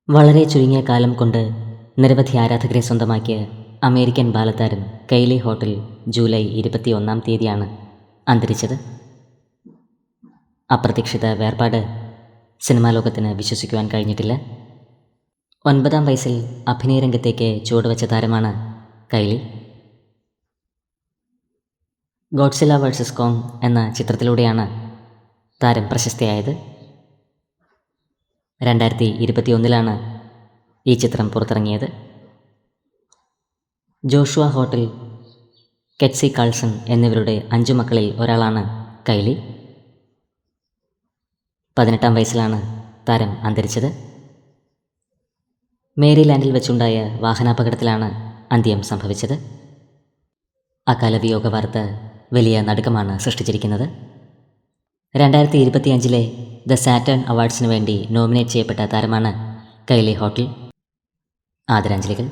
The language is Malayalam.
വളരെ ചുരുങ്ങിയ കാലം കൊണ്ട് നിരവധി ആരാധകരെ സ്വന്തമാക്കിയ അമേരിക്കൻ ബാലതാരം കൈലി ഹോട്ടൽ ജൂലൈ 21-ാം തീയതിയാണ് അന്തരിച്ചത്. അപ്രതീക്ഷിത വേർപാട് സിനിമാ ലോകത്തിന് വിശ്വസിക്കുവാൻ കഴിഞ്ഞിട്ടില്ല. 9-ാം വയസ്സിൽ അഭിനയ രംഗത്തേക്ക് ചുവടുവെച്ച താരമാണ് കൈലി. ഗോഡ്സില്ല വേഴ്സസ് കോങ് എന്ന ചിത്രത്തിലൂടെയാണ് താരം പ്രശസ്തയായത്. 2021-ലാണ് ഈ ചിത്രം പുറത്തിറങ്ങിയത്. ജോഷുവ ഹോട്ടൽ, കെറ്റ്സി കാൾസൺ എന്നിവരുടെ 5 മക്കളിൽ ഒരാളാണ് കൈലി. 18-ാം വയസ്സിലാണ് താരം അന്തരിച്ചത്. മേരിലാൻഡിൽ വെച്ചുണ്ടായ വാഹനാപകടത്തിലാണ് അന്ത്യം സംഭവിച്ചത്. അകാല വിയോഗ വാർത്ത വലിയ നടുക്കമാണ് സൃഷ്ടിച്ചിരിക്കുന്നത്. 2025-ലെ ദ സാറ്റേൺ അവാർഡ്സിന് വേണ്ടി നോമിനേറ്റ് ചെയ്യപ്പെട്ട താരമാണ് കൈലി ഹോട്ടൽ. ആദരാഞ്ജലികൾ.